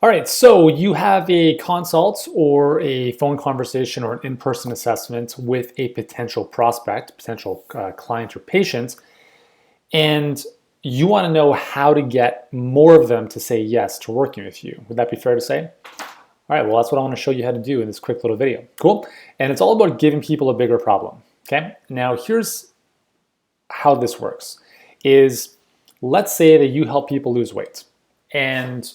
All right, so you have a consult or a phone conversation or an in-person assessment with a potential prospect, potential client or patient, and you want to know how to get more of them to say yes to working with you. Would that be fair to say? All right, well, that's what I want to show you how to do in this quick little video. Cool? And it's all about giving people a bigger problem, okay? Now, here's how this works is, let's say that you help people lose weight, and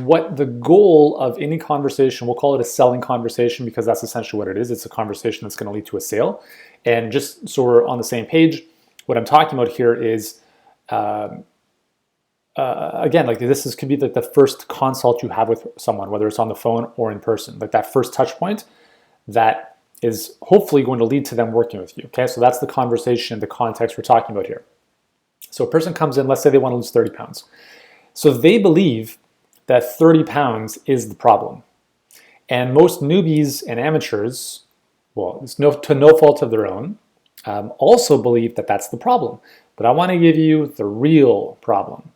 what the goal of any conversation, we'll call it a selling conversation because that's essentially what it is. It's a conversation that's going to lead to a sale. And just so we're on the same page, what I'm talking about here is, again, like this could be like the first consult you have with someone, whether it's on the phone or in person, like that first touch point that is hopefully going to lead to them working with you. Okay, so that's the conversation, the context we're talking about here. So a person comes in, let's say they want to lose 30 pounds. So they believe that 30 pounds is the problem. And most newbies and amateurs, well, it's to no fault of their own, also believe that that's the problem. But I want to give you the real problem.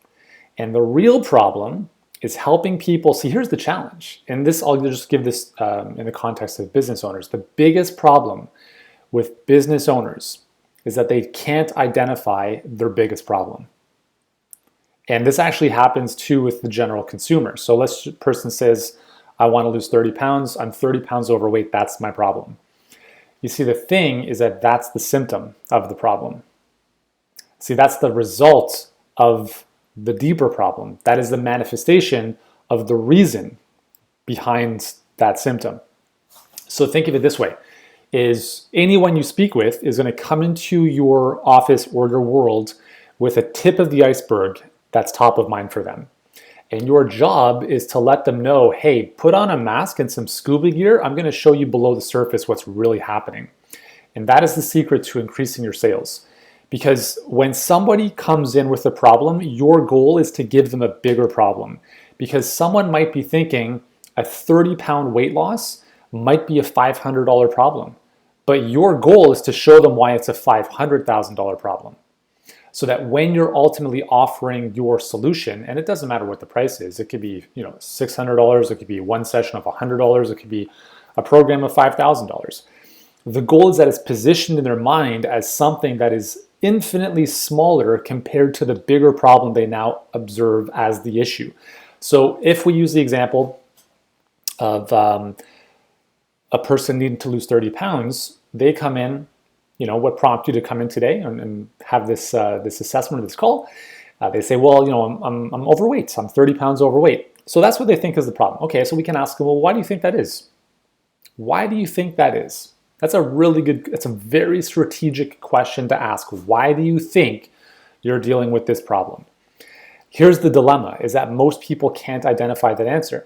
And the real problem is helping people. See, here's the challenge. And this, I'll just give this in the context of business owners. The biggest problem with business owners is that they can't identify their biggest problem. And this actually happens too with the general consumer. So let's person says, I want to lose 30 pounds. I'm 30 pounds overweight. That's my problem. You see, the thing is that that's the symptom of the problem. See, that's the result of the deeper problem. That is the manifestation of the reason behind that symptom. So think of it this way, is anyone you speak with is going to come into your office or your world with a tip of the iceberg that's top of mind for them. And your job is to let them know, hey, put on a mask and some scuba gear. I'm going to show you below the surface what's really happening. And that is the secret to increasing your sales. Because when somebody comes in with a problem, your goal is to give them a bigger problem. Because someone might be thinking a 30-pound weight loss might be a $500 problem. But your goal is to show them why it's a $500,000 problem. So that when you're ultimately offering your solution, and it doesn't matter what the price is, it could be $600, it could be one session of $100, it could be a program of $5,000. The goal is that it's positioned in their mind as something that is infinitely smaller compared to the bigger problem they now observe as the issue. So if we use the example of a person needing to lose 30 pounds, they come in, what prompted you to come in today and have this assessment or this call? They say, well, I'm overweight. I'm 30 pounds overweight. So that's what they think is the problem. Okay, so we can ask them, well, why do you think that is? Why do you think that is? That's a very strategic question to ask. Why do you think you're dealing with this problem? Here's the dilemma, is that most people can't identify that answer.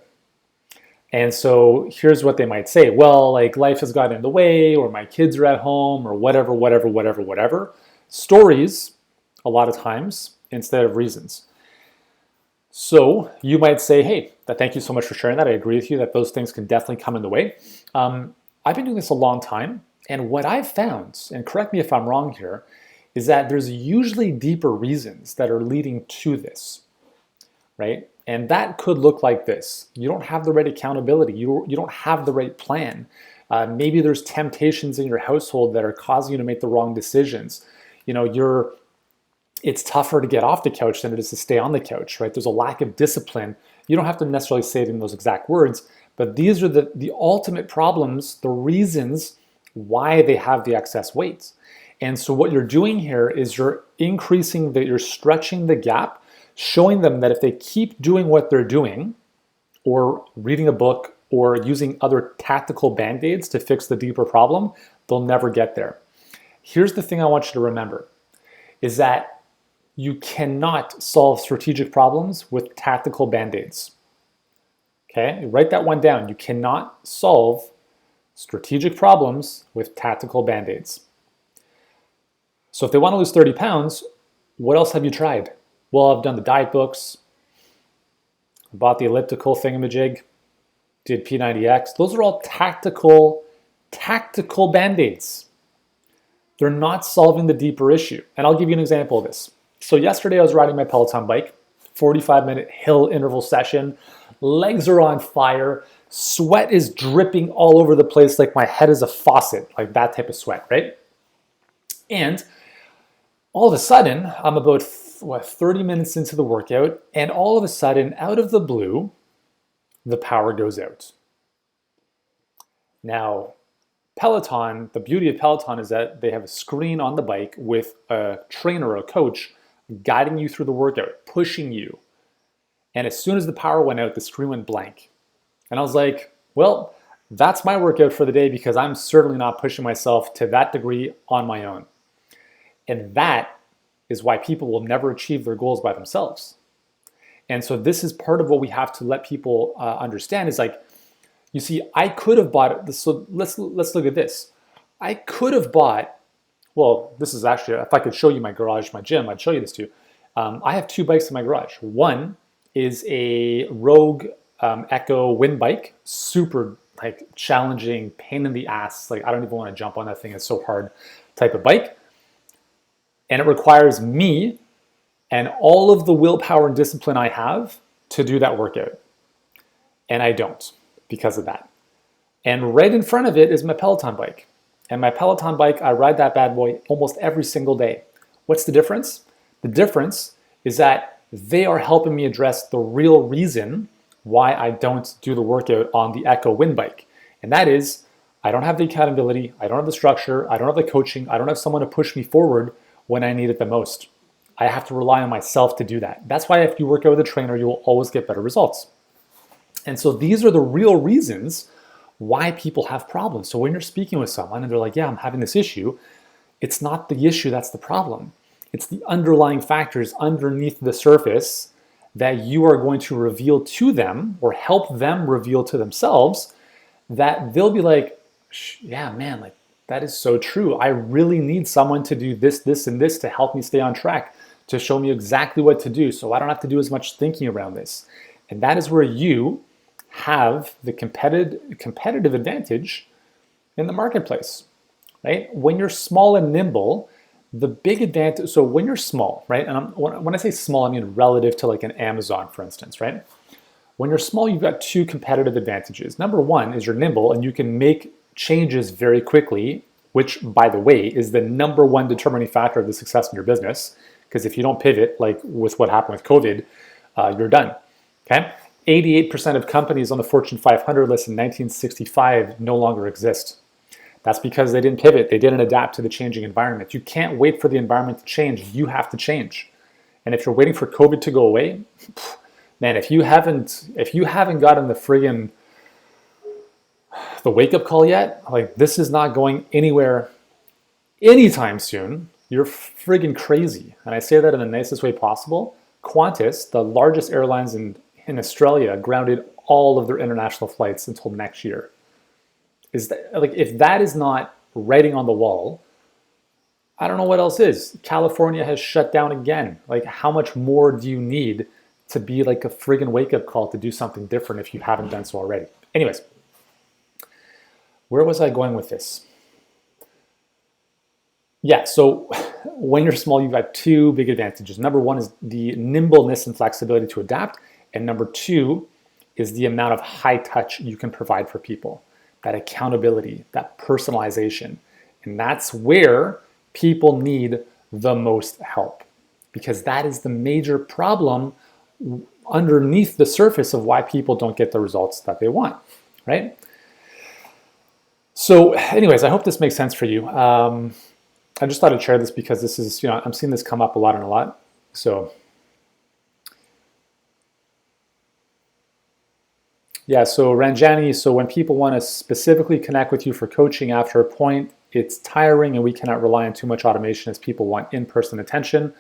And so here's what they might say. Well, like life has gotten in the way, or my kids are at home, or whatever. Stories, a lot of times, instead of reasons. So you might say, hey, thank you so much for sharing that. I agree with you that those things can definitely come in the way. I've been doing this a long time. And what I've found, and correct me if I'm wrong here, is that there's usually deeper reasons that are leading to this, right? And that could look like this. You don't have the right accountability. You don't have the right plan. Maybe there's temptations in your household that are causing you to make the wrong decisions. It's tougher to get off the couch than it is to stay on the couch, right? There's a lack of discipline. You don't have to necessarily say it in those exact words, but these are the ultimate problems, the reasons why they have the excess weight. And so what you're doing here is you're stretching the gap, showing them that if they keep doing what they're doing, or reading a book, or using other tactical band-aids to fix the deeper problem, they'll never get there. Here's the thing I want you to remember, is that you cannot solve strategic problems with tactical band-aids. Okay, write that one down. You cannot solve strategic problems with tactical band-aids. So if they want to lose 30 pounds, what else have you tried? Well, I've done the diet books, bought the elliptical thingamajig, did P90X. Those are all tactical band-aids. They're not solving the deeper issue. And I'll give you an example of this. So yesterday I was riding my Peloton bike, 45-minute hill interval session, legs are on fire, sweat is dripping all over the place like my head is a faucet, like that type of sweat, right? And all of a sudden, I'm about 30 minutes into the workout, and all of a sudden, out of the blue, the power goes out. Now, Peloton, the beauty of Peloton is that they have a screen on the bike with a trainer or a coach guiding you through the workout, pushing you. And as soon as the power went out, the screen went blank. And I was like, well, that's my workout for the day because I'm certainly not pushing myself to that degree on my own. And that is why people will never achieve their goals by themselves. And so this is part of what we have to let people understand is like, you see, I could have bought it. So let's look at this. I could have bought, well, this is actually, if I could show you my garage, my gym, I'd show you this too. I have 2 bikes in my garage. One is a Rogue Echo wind bike, super like challenging, pain in the ass. Like I don't even want to jump on that thing. It's so hard type of bike. And it requires me and all of the willpower and discipline I have to do that workout. And I don't because of that. And right in front of it is my Peloton bike. And my Peloton bike, I ride that bad boy almost every single day. What's the difference? The difference is that they are helping me address the real reason why I don't do the workout on the Echo wind bike. And that is, I don't have the accountability, I don't have the structure, I don't have the coaching, I don't have someone to push me forward when I need it the most. I have to rely on myself to do that. That's why if you work out with a trainer, you will always get better results. And so these are the real reasons why people have problems. So when you're speaking with someone and they're like, yeah, I'm having this issue, it's not the issue that's the problem. It's the underlying factors underneath the surface that you are going to reveal to them or help them reveal to themselves that they'll be like, yeah, man, like that is so true. I really need someone to do this, this, and this to help me stay on track, to show me exactly what to do so I don't have to do as much thinking around this. And that is where you have the competitive advantage in the marketplace, right? When you're small and nimble, the big advantage, so when you're small, right? And when I say small, I mean relative to like an Amazon, for instance, right? When you're small, you've got 2 competitive advantages. Number 1 is you're nimble and you can make changes very quickly, which by the way, is the number 1 determining factor of the success in your business. Because if you don't pivot, like with what happened with COVID, you're done, okay? 88% of companies on the Fortune 500 list in 1965 no longer exist. That's because they didn't pivot. They didn't adapt to the changing environment. You can't wait for the environment to change. You have to change. And if you're waiting for COVID to go away, man, if you haven't gotten the wake-up call yet, like this is not going anywhere anytime soon, you're friggin' crazy. And I say that in the nicest way possible. Qantas, the largest airlines in Australia, grounded all of their international flights until next year. Is that, like, if that is not writing on the wall, I don't know what else is. California has shut down again. Like, how much more do you need to be like a friggin' wake-up call to do something different if you haven't done so already? Anyways, where was I going with this? Yeah, so when you're small, you've got 2 big advantages. Number 1 is the nimbleness and flexibility to adapt. And number 2 is the amount of high touch you can provide for people, that accountability, that personalization. And that's where people need the most help, because that is the major problem underneath the surface of why people don't get the results that they want, right? So anyways, I hope this makes sense for you. I just thought I'd share this because this is, I'm seeing this come up a lot and a lot. So yeah, so Ranjani, so when people want to specifically connect with you for coaching after a point, it's tiring and we cannot rely on too much automation as people want in-person attention.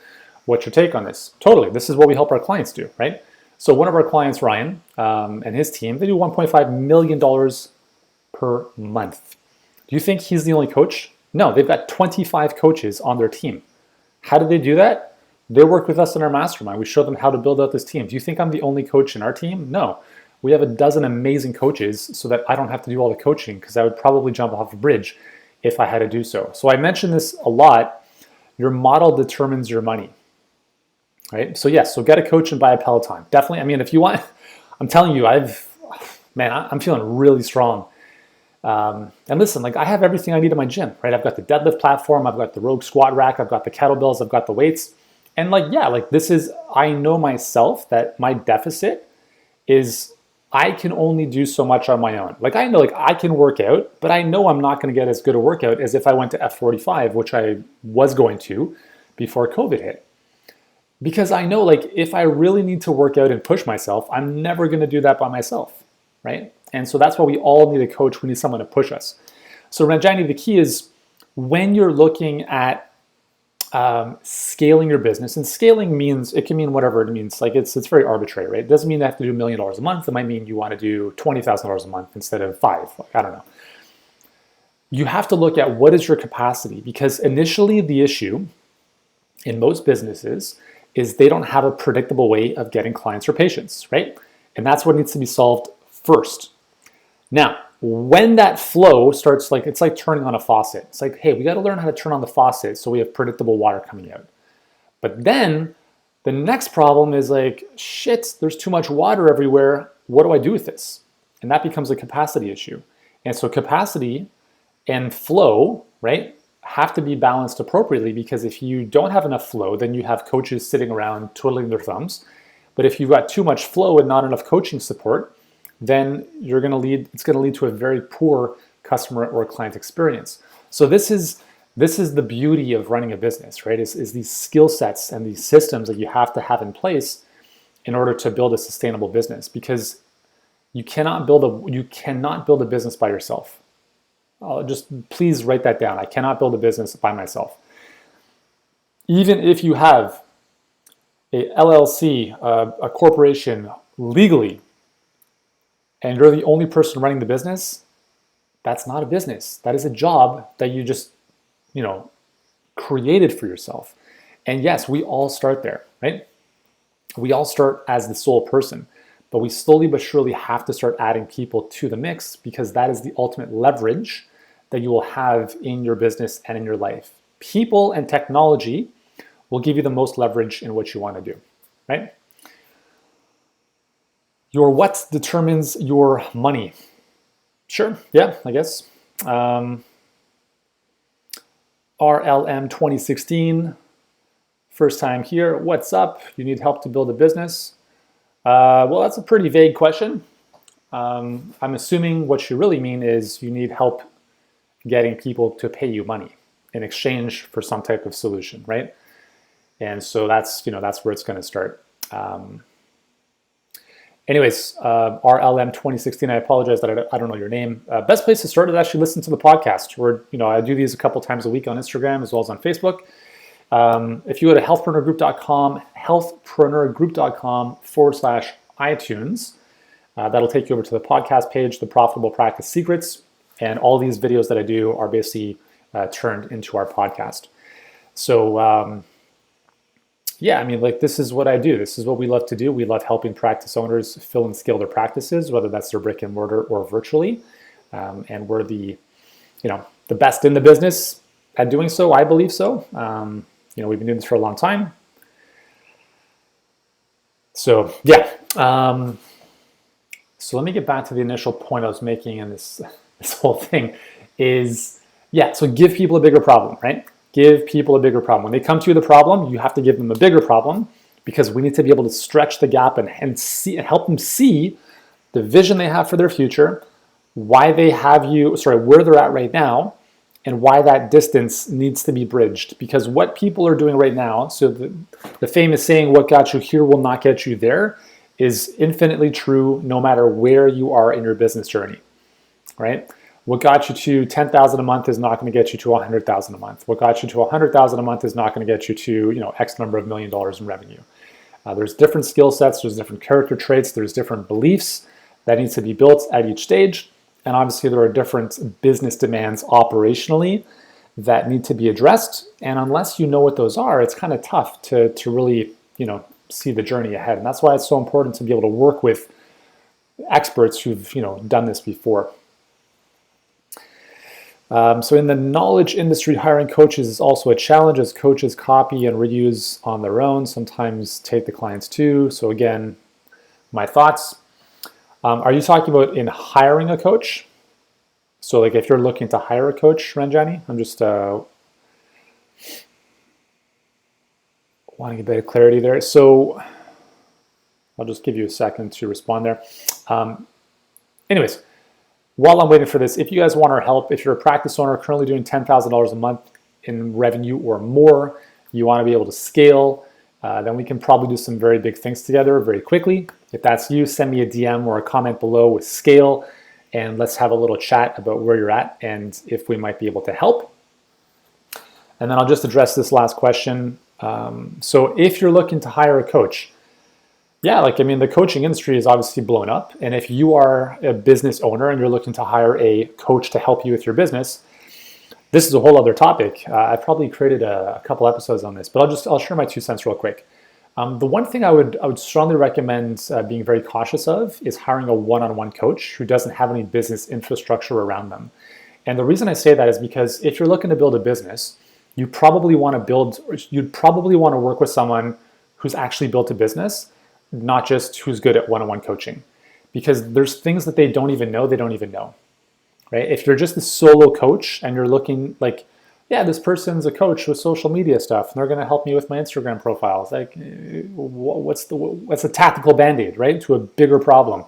What's your take on this? Totally. This is what we help our clients do, right? So one of our clients, Ryan, and his team, they do $1.5 million per month. Do you think he's the only coach? No, they've got 25 coaches on their team. How do they do that? They work with us in our mastermind. We show them how to build out this team. Do you think I'm the only coach in our team? No. We have a dozen amazing coaches so that I don't have to do all the coaching, because I would probably jump off a bridge if I had to do so. So I mention this a lot. Your model determines your money, right? So yes, so get a coach and buy a Peloton. Definitely. I mean, if you want, I'm telling you, I'm feeling really strong. And listen, like I have everything I need in my gym, right? I've got the deadlift platform, I've got the Rogue squat rack, I've got the kettlebells, I've got the weights. And like, yeah, like I know myself that my deficit is I can only do so much on my own. Like I know like I can work out, but I know I'm not going to get as good a workout as if I went to F45, which I was going to before COVID hit. Because I know like if I really need to work out and push myself, I'm never going to do that by myself, right? And so that's why we all need a coach. We need someone to push us. So Ranjani, the key is when you're looking at scaling your business, and scaling means, it can mean whatever it means. Like it's very arbitrary, right? It doesn't mean you have to do $1 million a month. It might mean you want to do $20,000 a month instead of 5. Like, I don't know. You have to look at what is your capacity, because initially the issue in most businesses is they don't have a predictable way of getting clients or patients, right? And that's what needs to be solved first. Now, when that flow starts, like it's like turning on a faucet. It's like, hey, we got to learn how to turn on the faucet so we have predictable water coming out. But then the next problem is like, shit, there's too much water everywhere. What do I do with this? And that becomes a capacity issue. And so capacity and flow, right, have to be balanced appropriately, because if you don't have enough flow, then you have coaches sitting around twiddling their thumbs. But if you've got too much flow and not enough coaching support, then it's going to lead to a very poor customer or client experience. So this is the beauty of running a business, right? Is these skill sets and these systems that you have to have in place in order to build a sustainable business, because you cannot build a business by yourself. Just please write that down. I cannot build a business by myself. Even if you have a LLC, a corporation legally, and you're the only person running the business, that's not a business. That is a job that you just, created for yourself. And yes, we all start there, right? We all start as the sole person, but we slowly but surely have to start adding people to the mix, because that is the ultimate leverage that you will have in your business and in your life. People and technology will give you the most leverage in what you want to do, right? Your what determines your money. Sure, yeah, I guess. RLM 2016, first time here. What's up? You need help to build a business? Well, that's a pretty vague question. I'm assuming what you really mean is you need help getting people to pay you money in exchange for some type of solution, right? And so that's where it's going to start. Anyways, RLM 2016, I apologize that I don't know your name. Best place to start is actually listen to the podcast, where I do these a couple times a week on Instagram as well as on Facebook. If you go to healthpreneurgroup.com/iTunes, that'll take you over to the podcast page, the Profitable Practice Secrets, and all these videos that I do are basically turned into our podcast. So yeah, I mean, like this is what I do. This is what we love to do. We love helping practice owners fill and scale their practices, whether that's their brick and mortar or virtually. And we're the best in the business at doing so. I believe so. We've been doing this for a long time. So yeah. So let me get back to the initial point I was making in this whole thing is, yeah, so give people a bigger problem, right? Give people a bigger problem. When they come to you with a problem, you have to give them a bigger problem, because we need to be able to stretch the gap and help them see the vision they have for their future, why they have where they're at right now, and why that distance needs to be bridged. Because what people are doing right now, so the famous saying, what got you here will not get you there, is infinitely true no matter where you are in your business journey, right? What got you to 10,000 a month is not going to get you to 100,000 a month. What got you to 100,000 a month is not going to get you to X number of $1 million in revenue. There's different skill sets, there's different character traits, there's different beliefs that needs to be built at each stage, and obviously there are different business demands operationally that need to be addressed. And unless you know what those are, it's kind of tough to really see the journey ahead. And that's why it's so important to be able to work with experts who've done this before. So in the knowledge industry, hiring coaches is also a challenge, as coaches copy and reuse on their own, sometimes take the clients too. So again, my thoughts, Are you talking about in hiring a coach? So like if you're looking to hire a coach, Ranjani, I'm just wanting a bit of clarity there. So I'll just give you a second to respond there. Anyways, while I'm waiting for this, if you guys want our help, if you're a practice owner currently doing $10,000 a month in revenue or more, you want to be able to scale, then we can probably do some very big things together very quickly. If that's you, send me a DM or a comment below with scale, and let's have a little chat about where you're at and if we might be able to help. And then I'll just address this last question. So if you're looking to hire a coach, yeah, like, I mean, the coaching industry is obviously blown up. And if you are a business owner and you're looking to hire a coach to help you with your business, this is a whole other topic. I've probably created a couple episodes on this, but I'll share my 2 cents real quick. The one thing I would strongly recommend being very cautious of is hiring a one-on-one coach who doesn't have any business infrastructure around them. And the reason I say that is because if you're looking to build a business, you'd probably want to work with someone who's actually built a business, not just who's good at one-on-one coaching, because there's things that they don't even know, right? If you're just a solo coach and you're looking like, yeah, this person's a coach with social media stuff and they're going to help me with my Instagram profile. It's like, what's a tactical band-aid, right, to a bigger problem?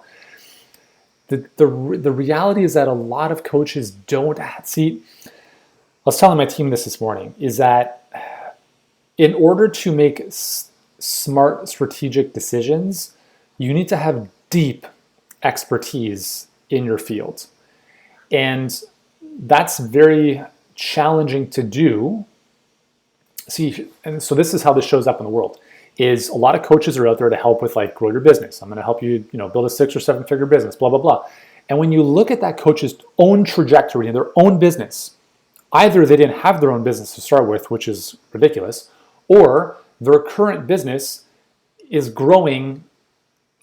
The reality is that a lot of coaches don't see. I was telling my team this morning, is that in order to make smart strategic decisions, you need to have deep expertise in your field. And that's very challenging to do. See, and so this is how this shows up in the world, is a lot of coaches are out there to help with like grow your business. I'm going to help you, build a 6 or 7 figure business, blah, blah, blah. And when you look at that coach's own trajectory in their own business, either they didn't have their own business to start with, which is ridiculous, or their current business is growing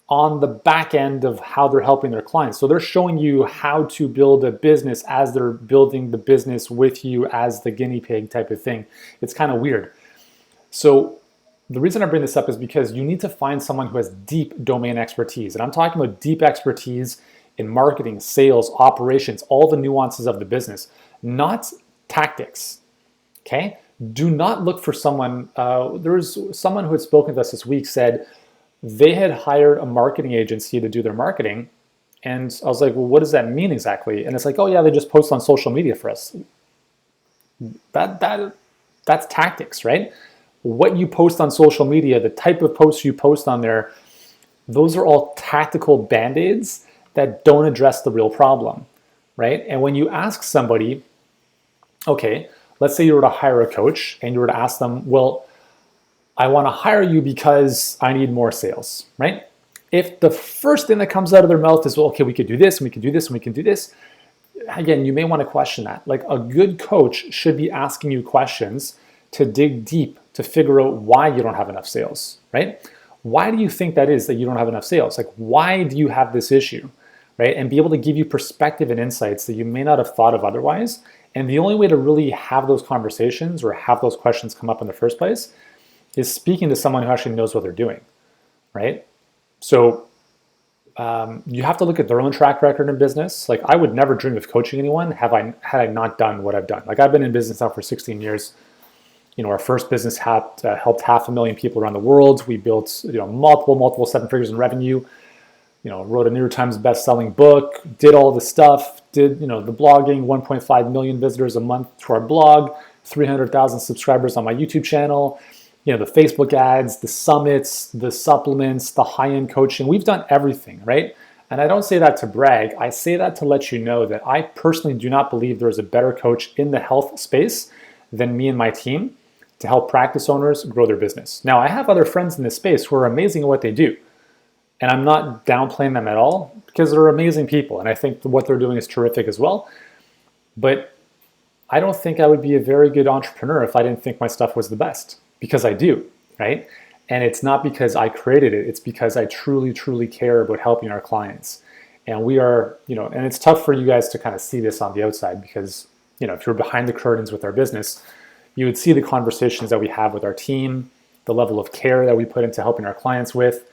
on the back end of how they're helping their clients. So they're showing you how to build a business as they're building the business with you as the guinea pig type of thing. It's kind of weird. So the reason I bring this up is because you need to find someone who has deep domain expertise. And I'm talking about deep expertise in marketing, sales, operations, all the nuances of the business, not tactics, okay? Do not look for someone, there was someone who had spoken to us this week said they had hired a marketing agency to do their marketing. And I was like, well, what does that mean exactly? And it's like, oh yeah, they just post on social media for us. That's tactics, right? What you post on social media, the type of posts you post on there, those are all tactical band-aids that don't address the real problem, right? And when you ask somebody, okay, let's say you were to hire a coach and you were to ask them, well, I want to hire you because I need more sales, right? If the first thing that comes out of their mouth is, well, okay, we could do this and we can do this and we can do this, again, you may want to question that. Like, a good coach should be asking you questions to dig deep to figure out why you don't have enough sales, right? Why do you think that is that you don't have enough sales? Like, why do you have this issue, right? And be able to give you perspective and insights that you may not have thought of otherwise. And the only way to really have those conversations or have those questions come up in the first place is speaking to someone who actually knows what they're doing, right? So you have to look at their own track record in business. Like, I would never dream of coaching anyone had I not done what I've done. Like, I've been in business now for 16 years. Our first business helped 500,000 people around the world. We built multiple 7 figures in revenue. Wrote a New York Times best-selling book, did all the stuff, did the blogging, 1.5 million visitors a month to our blog, 300,000 subscribers on my YouTube channel, the Facebook ads, the summits, the supplements, the high-end coaching. We've done everything, right? And I don't say that to brag. I say that to let you know that I personally do not believe there is a better coach in the health space than me and my team to help practice owners grow their business. Now, I have other friends in this space who are amazing at what they do. And I'm not downplaying them at all, because they're amazing people. And I think what they're doing is terrific as well. But I don't think I would be a very good entrepreneur if I didn't think my stuff was the best, because I do, right? And it's not because I created it. It's because I truly, truly care about helping our clients. And we are, and it's tough for you guys to kind of see this on the outside, because, if you're behind the curtains with our business, you would see the conversations that we have with our team, the level of care that we put into helping our clients with.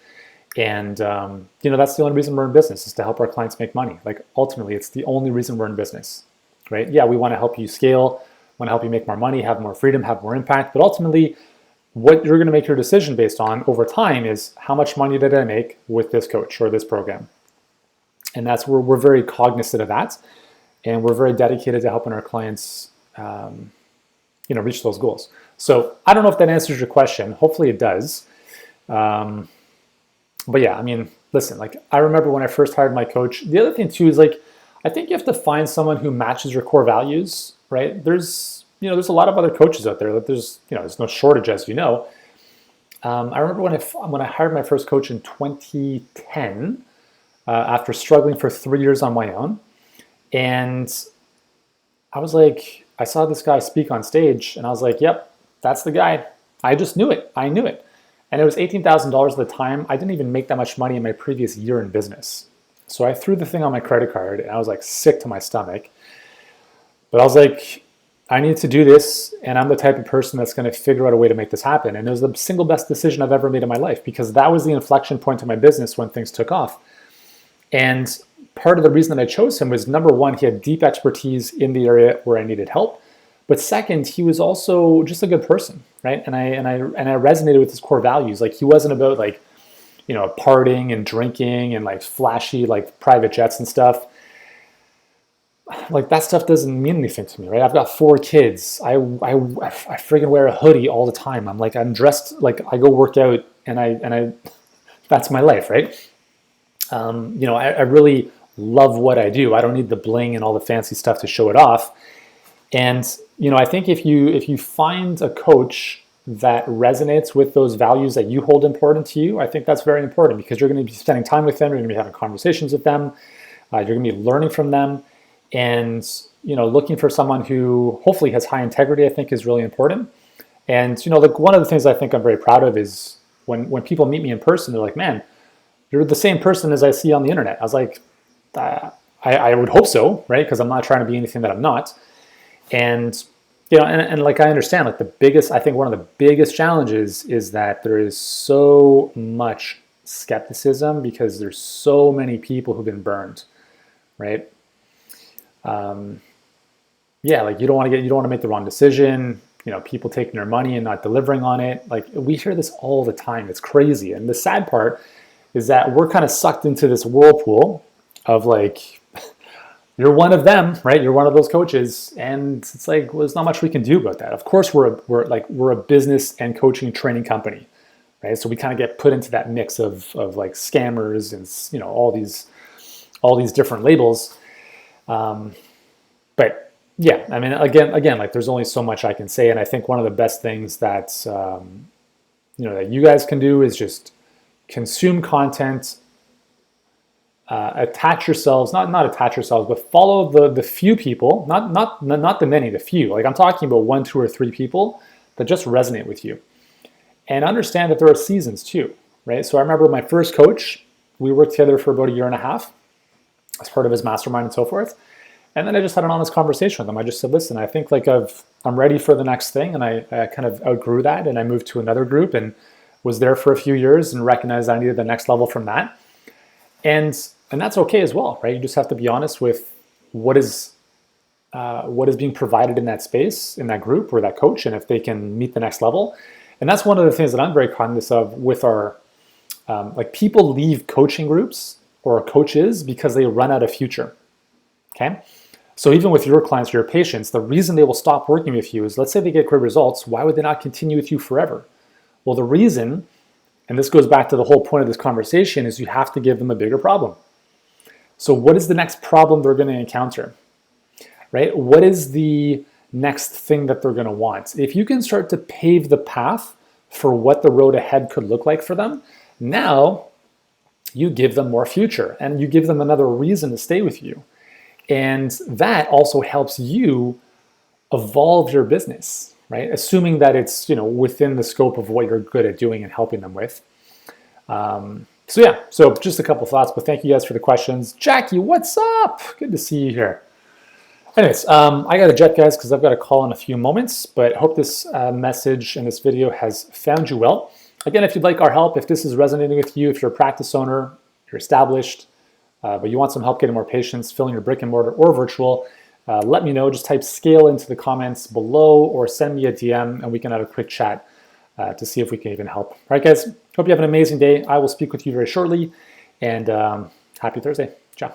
And that's the only reason we're in business, is to help our clients make money. Like ultimately, it's the only reason we're in business, right? Yeah, we want to help you scale, want to help you make more money, have more freedom, have more impact. But ultimately, what you're going to make your decision based on over time is how much money did I make with this coach or this program? And that's where we're very cognizant of that. And we're very dedicated to helping our clients, reach those goals. So I don't know if that answers your question. Hopefully it does. But yeah, I mean, listen, like I remember when I first hired my coach, the other thing too is like, I think you have to find someone who matches your core values, right? There's a lot of other coaches out there that there's no shortage, as you know. I remember when I hired my first coach in 2010, after struggling for 3 years on my own. And I was like, I saw this guy speak on stage and I was like, yep, that's the guy. I just knew it. I knew it. And it was $18,000 at the time. I didn't even make that much money in my previous year in business. So I threw the thing on my credit card and I was like sick to my stomach. But I was like, I need to do this. And I'm the type of person that's going to figure out a way to make this happen. And it was the single best decision I've ever made in my life, because that was the inflection point in my business when things took off. And part of the reason that I chose him was, number one, he had deep expertise in the area where I needed help. But second, he was also just a good person, right? And I resonated with his core values. Like he wasn't about like, partying and drinking and like flashy like private jets and stuff. Like that stuff doesn't mean anything to me, right? I've got 4 kids. I friggin' wear a hoodie all the time. I'm dressed like I go work out, and I that's my life, right? I really love what I do. I don't need the bling and all the fancy stuff to show it off. And I think if you find a coach that resonates with those values that you hold important to you, I think that's very important, because you're going to be spending time with them, you're going to be having conversations with them, you're going to be learning from them, and looking for someone who hopefully has high integrity, I think is really important. And like one of the things I think I'm very proud of is when people meet me in person, they're like, man, you're the same person as I see on the internet. I was like, I would hope so, right? Because I'm not trying to be anything that I'm not. And and like I understand, like I think one of the biggest challenges is that there is so much skepticism because there's so many people who've been burned, right? Like you don't want to make the wrong decision. People taking your money and not delivering on it. Like we hear this all the time. It's crazy. And the sad part is that we're kind of sucked into this whirlpool of like, you're one of them, right? You're one of those coaches, and it's like, well, there's not much we can do about that. Of course, we're a business and coaching training company, right? So we kind of get put into that mix of like scammers and all these different labels. But yeah, I mean, again, like there's only so much I can say, and I think one of the best things that that you guys can do is just consume content. Attach yourselves, not attach yourselves, but follow the few people, not the many, the few. Like I'm talking about 1, 2, or 3 people that just resonate with you, and understand that there are seasons too, right? So I remember my first coach, we worked together for about 1.5 years as part of his mastermind and so forth. And then I just had an honest conversation with him. I just said, listen, I think like I'm ready for the next thing, and I kind of outgrew that, and I moved to another group and was there for a few years and recognized I needed the next level from that. And that's okay as well, right? You just have to be honest with what is being provided in that space, in that group or that coach, and if they can meet the next level. And that's one of the things that I'm very cognizant of with our, like people leave coaching groups or coaches because they run out of future, okay? So even with your clients or your patients, the reason they will stop working with you is, let's say they get great results, why would they not continue with you forever? Well, the reason, and this goes back to the whole point of this conversation, is you have to give them a bigger problem. So what is the next problem they're going to encounter, right? What is the next thing that they're going to want? If you can start to pave the path for what the road ahead could look like for them, now you give them more future and you give them another reason to stay with you. And that also helps you evolve your business, right? Assuming that it's, within the scope of what you're good at doing and helping them with. So just a couple thoughts, but thank you guys for the questions. Jackie, what's up? Good to see you here. Anyways, I got to jet, guys, because I've got a call in a few moments, but hope this message and this video has found you well. Again, if you'd like our help, if this is resonating with you, if you're a practice owner, you're established, but you want some help getting more patients, filling your brick and mortar or virtual, let me know. Just type scale into the comments below or send me a DM and we can have a quick chat to see if we can even help. All right, guys, hope you have an amazing day. I will speak with you very shortly, and happy Thursday. Ciao.